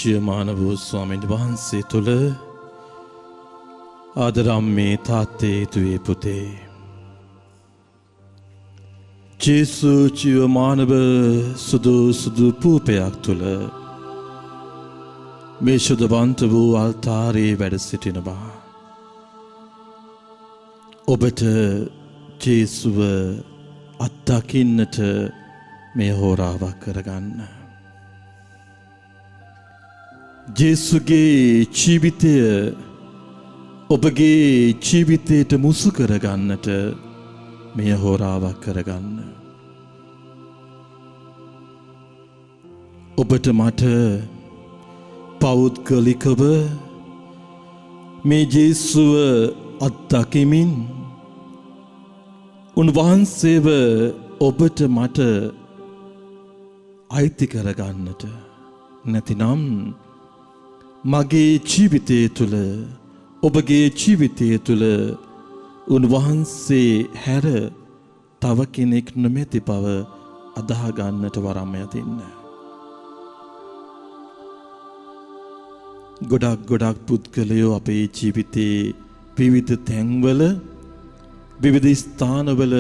ජීවමාන වූ ස්වාමීන් වහන්සේ තුළ ආදරම්මේ තාත්තේ දුවේ පුතේ ජේසු ජීවමානව සුදු පූපයක් තුළ මේ ශුද්ධවන්ත වූ අල්තාරේ වැඩ සිටිනවා. ඔබට ජේසුව අත්දකින්නට මේ හෝරාවක් කරගන්න. ජේසුගේ ජීවිතය ඔබගේ ජීවිතයට මුසු කරගන්නට මේ හෝරාවක් කරගන්න. ඔබට මට පෞද්ගලිකව මේ ජේසුව අත්දකිමින් උන්වහන්සේව ඔබට මට අයිති කරගන්නට නැතිනම් මගේ ජීවිතය තුළ ඔබගේ ජීවිතය තුළ උන්වහන්සේ හැර තව කෙනෙක් නොමැති බව අදහ ගන්නට වරම් යදින්න. ගොඩක් පුද්ගලයෝ අපේ ජීවිතේ විවිධ තැන්වල විවිධ ස්ථානවල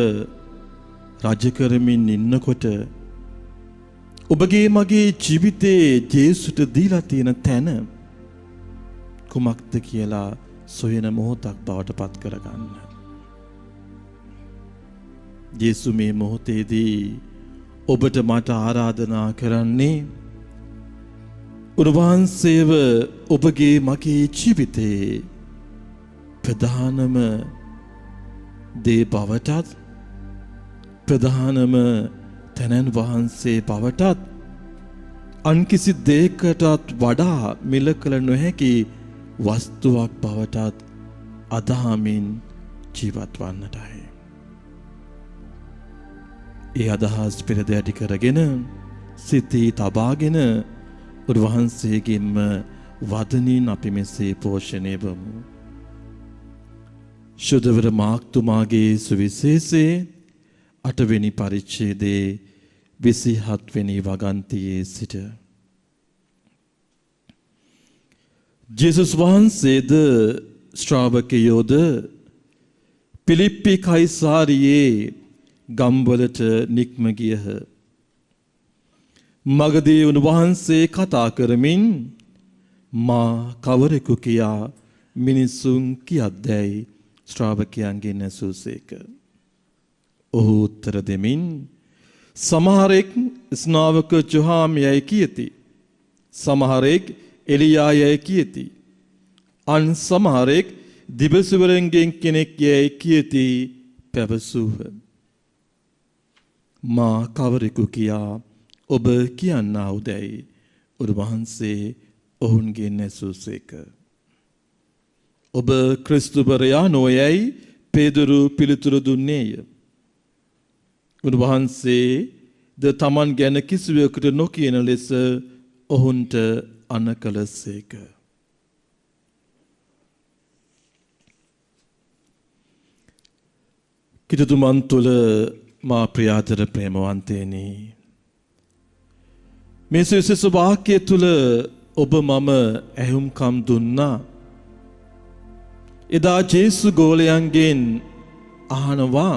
රජ කරමින් ඉන්නකොට ඔබගේ මගේ ජීවිතේ ජේසුට දීලා තියෙන තැන කුමක්ද කියලා සොයන මොහොතක් බවට පත් කරගන්න. ජේසු මේ මොහොතේදී ඔබට මට ආරාධනා කරන්නේ උන්වහන්සේව ඔබගේ මගේ ජීවිතේ ප්‍රධානම දේ බවටත් ප්‍රධානම තැනැන් වහන්සේ බවටත් අන්කිසි දෙයකටත් වඩා මිල කළ නොහැකි වස්තුවක් බවටත් අදහමින් ජීවත් වන්නටයි. ඒ අදහස් පෙරද ඇති කරගෙන සිතී තබාගෙන උන්වහන්සේගෙන්ම වදනින් අපි මෙසේ පෝෂණය වමු. ශුද්ධවර මාක්තුමාගේ සුවිශේෂයේ 8 වෙනි පරිච්ඡේදයේ 27 වෙනි වගන්තියේ සිට ජේසුස් වහන්සේද ශ්‍රාවකයෝද පිලිප්පි කයිසාරියේ ගම්වලට නික්ම ගියහ. මගදී උන්වහන්සේ කතා කරමින් මා කවරෙකු කියා මිනිසුන් කියද්දැයි ශ්‍රාවකයන්ගෙන් ඇසූසේක. ඔහු උත්තර දෙමින් සමහරෙක් ස්නාවක ජොහාම් යයි කියති. සමහරෙක් එලියා යයි කියති. අන් සමහරෙක් දිවසවරන්ගෙන් කෙනෙක් යයි කියති පැවසූහ. මා කවරෙකු කියා ඔබ කියන්නාවුදැයි උන්වහන්සේ ඔවුන්ගෙන් ඇසූසේක. ඔබ ක්‍රිස්තුවරයා නොයයි පේදුරු පිළිතුරු දුන්නේය. උන්වහන්සේ ද තමන් ගැන කිසිවෙකුට නොකියන ලෙස ඔවුන්ට අනකලසේක. කිතුතුමන් තුළ මා ප්‍රියාතර ප්‍රේමවන්තේනි, මේ සුවිශේෂ වාක්‍යය තුළ ඔබ මම ඇහුම්කම් දුන්නා. එදා ජේසු ගෝලයන්ගෙන් අහනවා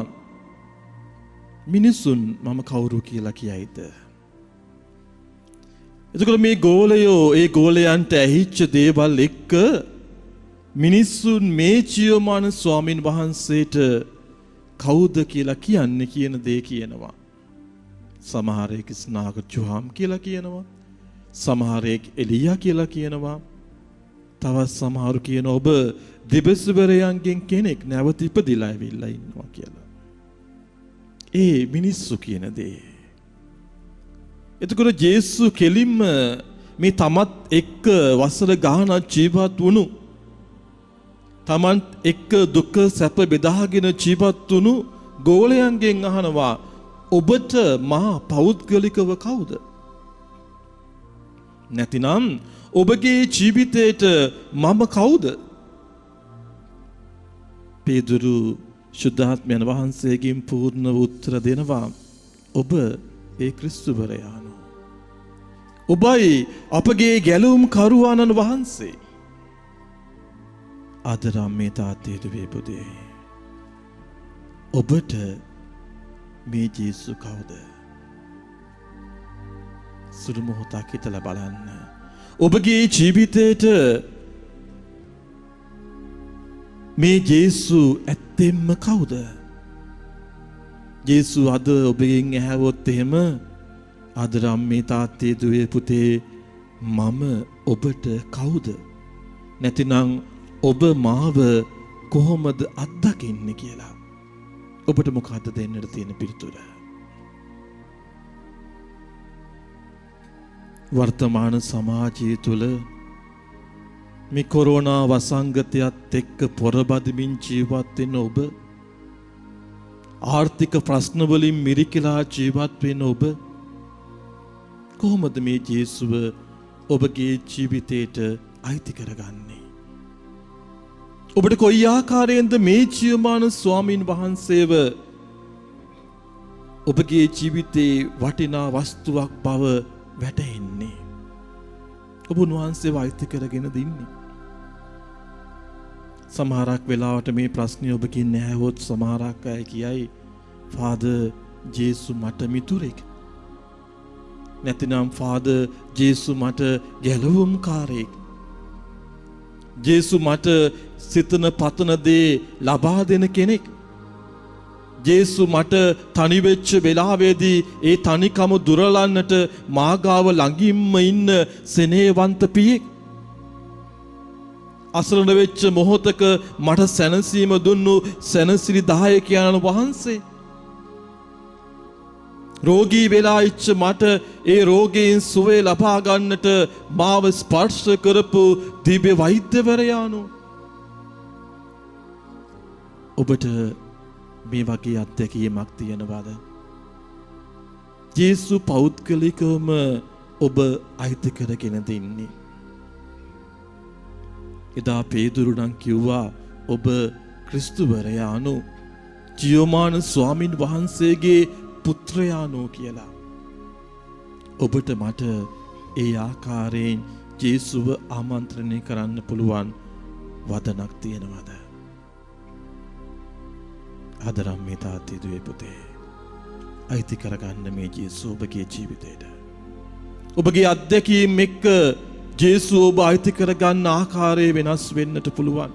මිනිසුන් මම කවුරු කියලා කියයිද? එතකොට මේ ගෝලයෝ ඒ ගෝලයන්ට ඇහිච්ච දේවල් එක්ක මිනිසුන් මේ ජීවමාන ස්වාමින් වහන්සේට කවුද කියලා කියන්නේ කියන දේ කියනවා. සමහරෙක් ස්නාවක ජොහාම් කියලා කියනවා. සමහරෙක් එලියා කියලා කියනවා. තවත් සමහරු කියන ඔබ දිවසවරයන්ගෙන් කෙනෙක් නැවත ඉපදිලා ඇවිල්ලා ඉන්නවා කියලා. ඒ මිනිස්සු කියන දේ. එතකොට ජේසු කෙලින්ම මේ තමත් එක්ක වසර ගානක් ජීවත් වුණු, තමන්ත් එක්ක දුක සැප බෙදාගෙන ජීවත් වුණු ගෝලයන්ගෙන් අහනවා ඔබට මා පෞද්ගලිකව කවුද? නැතිනම් ඔබගේ ජීවිතේට මම කවුද? පේදුරු ශුද්ධාත්මයන් වහන්සේගෙන් පූර්ණ උත්තර දෙනවා ඔබ ඒ ක්‍රිස්තුවරයාණෝ. ඔබයි අපගේ ගැලවුම් කරුවාණන් වහන්සේ. ආදරම් මේ තාත්තේ දුවේ පුතේ. ඔබට මේ ජේසු කවුද? සුළු මොහොතක් හිතලා බලන්න. ඔබගේ ජීවිතේට මේ ජේසු ඇත්තෙන්ම කවුද? ජේසු අද ඔබගෙන් ඇහැවොත් එහෙම ආදරම් මේ තාත්තේ දුවේ පුතේ මම ඔබට කවුද? නැතිනම් ඔබ මාව කොහොමද අත්දකින්නේ කියලා ඔබට මොකද්ද දෙන්නට තියෙන පිළිතුර? වර්තමාන සමාජය තුළ මේ කොරෝනා වසංගතයත් එක්ක පොරබදිමින් ජීවත් වෙන ඔබ, ආර්ථික ප්‍රශ්න වලින් මිරිකලා ජීවත් වෙන ඔබ කොහොමද මේ ජේසුව ඔබගේ ජීවිතයට අයිති කරගන්නේ? ඔබට කොයි ආකාරයෙන්ද මේ ජීවමාන ස්වාමීන් වහන්සේව ඔබගේ ජීවිතේ වටිනා වස්තුවක් බව වැටහෙන්නේ? ඔබ උන්වහන්සේව අයිති කරගෙන දින්නේ. සමහරක් වෙලාවට මේ ප්‍රශ්නේ ඔබකින් නැහැවොත් සමහරක් අය කියයි ෆාදර් ජේසු මට මිතුරෙක්. නැතිනම් ෆාදර් ජේසු මට ගැලවුම්කාරයෙක්. ජේසු මට සිතන පතන දේ ලබා දෙන කෙනෙක්. ජේසු මට තනි වෙච්ච වෙලාවේදී ඒ තනිකම දුරලන්නට මාගාව ළඟින්ම ඉන්න සෙනෙහවන්ත පියෙක්. අසරණ වෙච්ච මොහොතක මට සැනසීම දුන්නු සැනසිලි දායකයන්න් වහන්සේ. රෝගී වෙලා ඉච්ච මට ඒ රෝගයෙන් සුවය ලබා ගන්නට මාව ස්පර්ශ කරපු දිව්‍ය වෛද්‍යවරයාණෝ. ඔබට මේ වගේ අත්දැකීමක් තියෙනවද? ජේසු පෞද්ගලිකවම ඔබ අයිති කරගෙන දින්නේ. එදා පේදුරු නම් කිව්වා ඔබ ක්‍රිස්තුවරයාණෝ, ජීවමාන ස්වාමින් වහන්සේගේ පුත්‍රයාණෝ කියලා. ඔබට මට ඒ ආකාරයෙන් ජේසුව ආමන්ත්‍රණය කරන්න පුළුවන් වදනක් තියෙනවද? ආදරම් මේ තාත්තේ දුවේ පුතේ, අයිති කරගන්න මේ ජේසු ඔබගේ ජීවිතේට. ඔබගේ අත්දැකීම් එක්ක ජේසු ඔබ අයිති කරගන්න ආකාරය වෙනස් වෙන්නට පුළුවන්.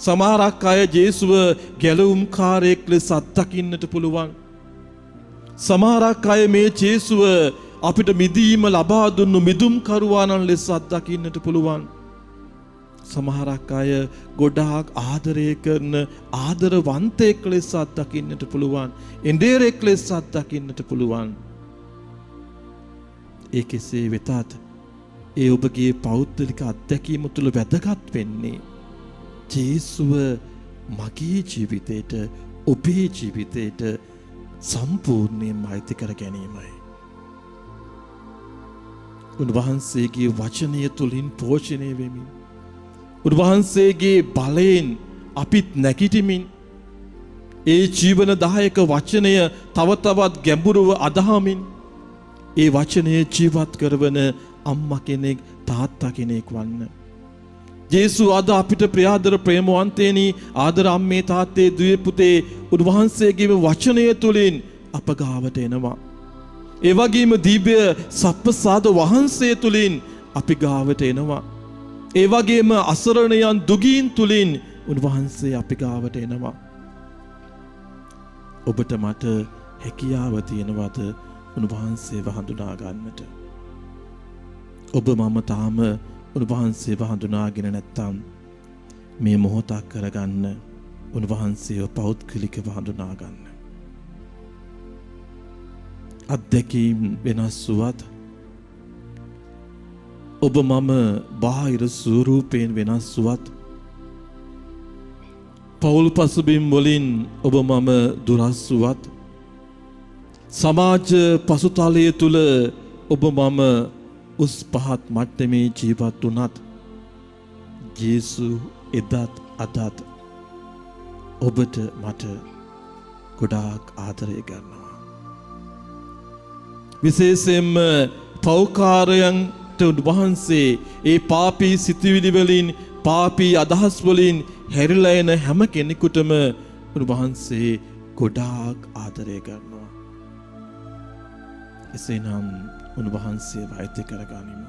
සමහරක් අය ජේසුව ගැලවුම්කාරයෙක් ලෙස අත්දකින්නට පුළුවන්. සමහරක් අය මේ ජේසුව අපිට මිදීම ලබා දුන්නු මිදුම් කරුවාණන් ලෙස අත්දකින්නට පුළුවන්. සමහරක් අය ගොඩාක් ආදරය කරන ආදරවන්තයෙක් ලෙස අත්දකින්නට පුළුවන්. එඬේරෙක් ලෙස අත්දකින්නට පුළුවන්. ඒ කෙසේ වෙතත් ඒ ඔබගේ පෞද්ගලික අත්දැකීම තුළ වැදගත් වෙන්නේ ජේසුව මගේ ජීවිතයට, ඔබේ ජීවිතයට සම්පූර්ණයෙන්ම අයිති කර ගැනීමයි. උන්වහන්සේගේ වචනය තුළින් පෝෂණය වෙමින්, උන්වහන්සේගේ බලයෙන් අපිත් නැගිටිමින්, ඒ ජීවනදායක වචනය තව තවත් ගැඹුරුව අදහමින් ඒ වචනය ජීවත් කරවන අම්මා කෙනෙක්, තාත්තා කෙනෙක් වන්න. ජේසු අද අපිට ප්‍රියාදර ප්‍රේමවන්තේනි, ආදර අම්මේ තාත්තේ දුවේ පුතේ, උන්වහන්සේගේ වචනය තුළින් අප ගාවට එනවා. ඒ වගේම දිව්‍ය සප්පසාද වහන්සේ තුළින් අපි ගාවට එනවා. ඒ වගේම අසරණයන් දුගීන් තුළින් උන්වහන්සේ අපි ගාවට එනවා. ඔබට මට හැකියාව තියෙනවද උන්වහන්සේව හඳුනා ගන්නට? ඔබ මම තාම උන්වහන්සේව හඳුනාගෙන නැත්තම් මේ මොහොතක් කරගන්න, උන්වහන්සේව පෞද්ගලිකව හඳුනා ගන්න. අත්දැකීම් වෙනස් වුවත්, ඔබ මම බාහිර ස්වරූපයෙන් වෙනස් වුවත්, පෞල් පසුබිම් වලින් ඔබ මම දුරස් වුවත්, සමාජ පසුතලය තුල ඔබ මම උස් පහත් මට්ටමේ ජීවත් වුණත්, ජේසු එදත් අදත් ඔබට මට ගොඩාක් ආදරය කරනවා. විශේෂයෙන්ම පෞකාරයන්ට උන්වහන්සේ ඒ පාපී සිතුවිලි වලින් පාපී අදහස් වලින් හැරිලා එන හැම කෙනෙකුටම උන්වහන්සේ ගොඩාක් ආදරය කරනවා. එසේනම් උන්වහන්සේ වෛද්‍ය කරගනිමු.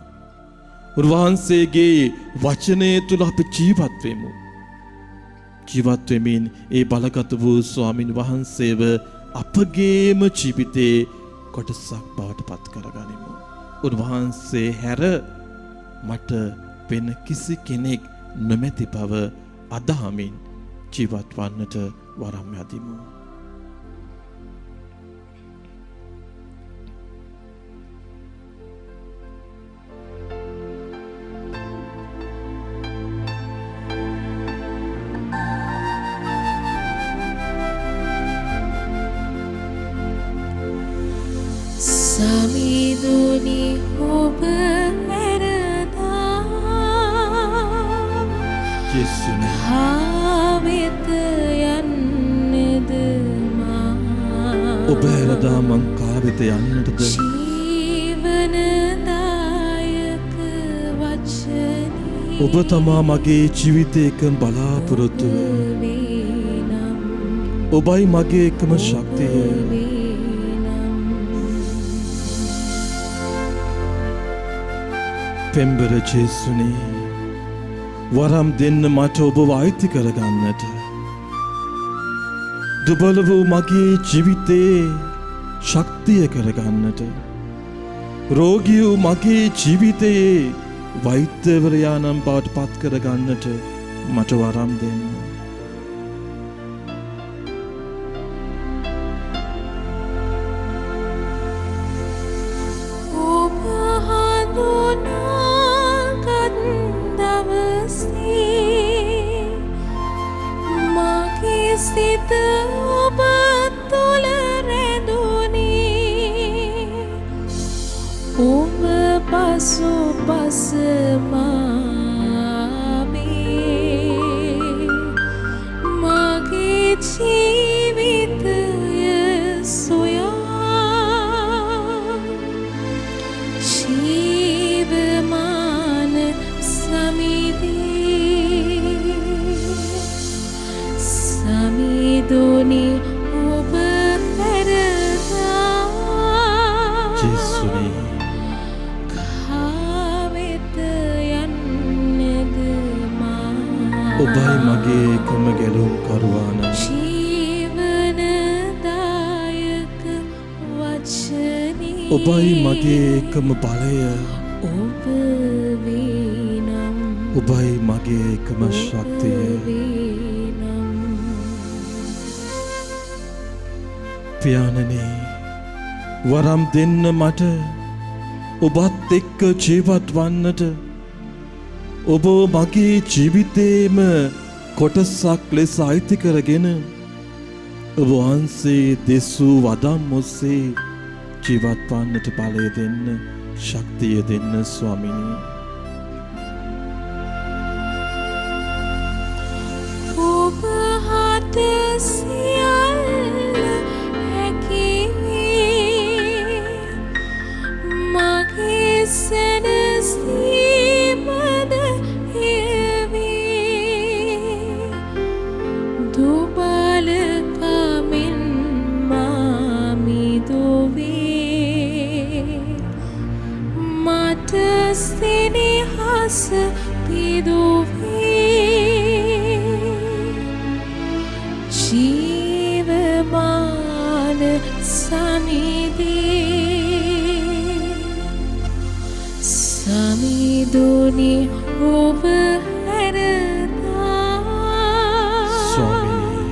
උන්වහන්සේගේ වචනය තුළ අපි ජීවත් වෙමු. ජීවත් වෙමින් ඒ බලගත් වූ ස්වාමින් වහන්සේව අපගේම ජීවිතේ කොටසක් බවට පත් කරගනිමු. උන්වහන්සේ හැර මට වෙන කිසි කෙනෙක් නොමැති බව අදහමින් ජීවත් වන්නට වරම් යදිමු. සමිඳුනි ඔබ ඇරදා ජේසුනේ හාවෙත යන්නද මා ඔබ ඇරදා මං කාවෙත යන්නටද ජීවනදායක වචනේ ඔබ තමා මගේ ජීවිතේ එකම බලාපොරොත්තුව ඔබයි මගේ එකම ශක්තිය පෙම්බර ජේසුනේ වරම් දෙන්න මට ඔබව අයිති කරගන්නට දුබල වූ මගේ ජීවිතේ ශක්තිය කරගන්නට රෝගී වූ මගේ ජීවිතයේ වෛද්‍යවරයාණන් බවට පත් කරගන්නට මට වරම් දෙන්න. සිත ඔබ තුළ රැඳුනේ ඔබ පසු පස මාමේ මගේ ජීවිතය සොයා ජීවමාන සමිදී සමිඳුනි ඔබ ඇරදා ජේසුනේ කාවෙත යන්නද මා ඔබයි මගේ එකම ගැලුම් කරුවාන ජීවනදායක වචනේ ඔබයි මගේ එකම බලය ඔබ වේනම් ඔබයි මගේ එකම ශක්තිය පියාණනේ වරම් දෙන්න මට ඔබත් එක්ක ජීවත් වන්නට ඔබ මගේ ජීවිතේම කොටසක් ලෙස අයිති කරගෙන ඔබ වහන්සේ දෙසූ වදම් ඔස්සේ ජීවත් වන්නට බලය දෙන්න ශක්තිය දෙන්න ස්වාමිනී. ඔබ හට සියල්ල මගේ සැනසීමද එවේ දුබලකමින් මා මිදුවේ මට සෙනෙහස පිදුවේ ජීවමාන සමිදී සමිඳුනි ඔබ ඇරදා ස්වාමිනී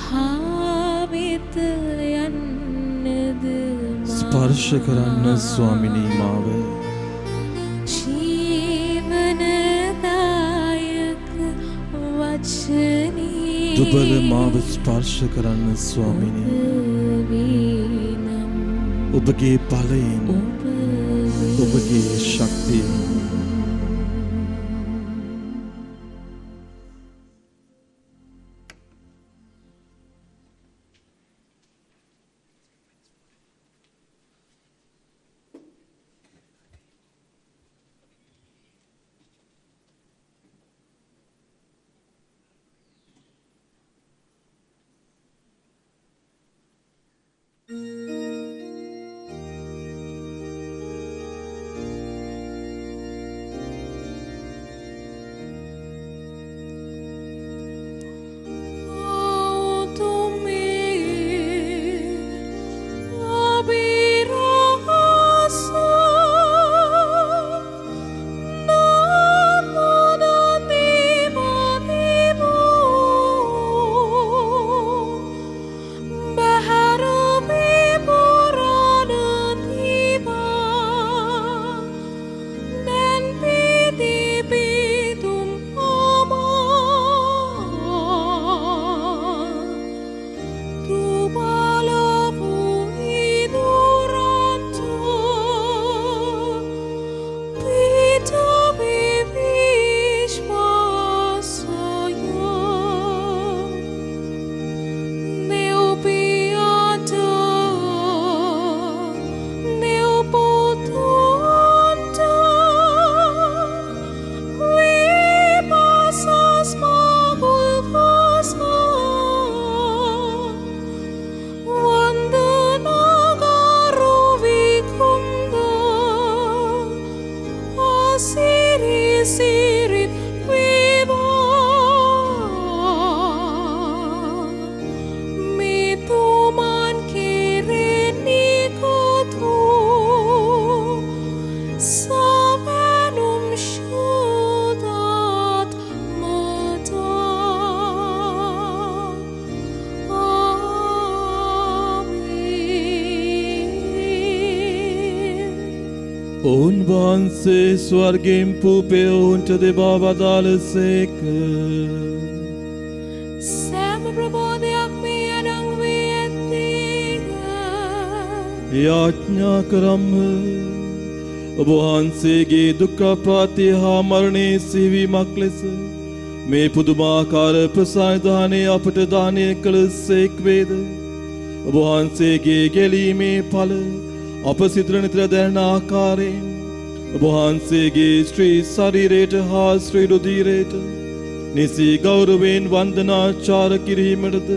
කාවෙත යන්නද ස්පර්ශ කරන්න ස්වාමිනී මාව ජීවනදායක වචනේ දුබල මාව ස්පර්ශ කරන්න ස්වාමිනී ඔබගේ බලයෙන් ඔබගේ ශක්තියෙන් ඔවුන් වහන්සේ ස්වර්ගයෙන් පුපේ ඔවුන්ට දෙබා වදාළසේක. සෑම ප්‍රබෝධයක් මේ අඩංගුවේ ඇත්තේක. යාඥා කරම්හ. ඔබ වහන්සේගේ දුක්ඛ ප්‍රාතිය හා මරණයේ සිහිවීමක් ලෙස මේ පුදුමාකාර ප්‍රසායදානය අපට දානය කළ සේක් වේද. ඔබ වහන්සේගේ ගැලීමේ ඵල අප සිතර නිතර දැනෙන ආකාරයෙන් ඔබ වහන්සේගේ ශ්‍රී ශරීරයට හා ශ්‍රී රුධිරයට නිසි ගෞරවයෙන් වන්දනාචාර කිරීමටද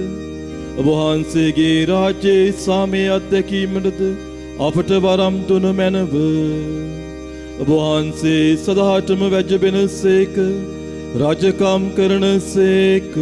ඔබ වහන්සේගේ රාජ්‍යයේ සාමය අත්දැකීමටද අපට වරම් දුන මැනව. ඔබ වහන්සේ සදාටම වැජබෙන සේක රජකම් කරන සේක.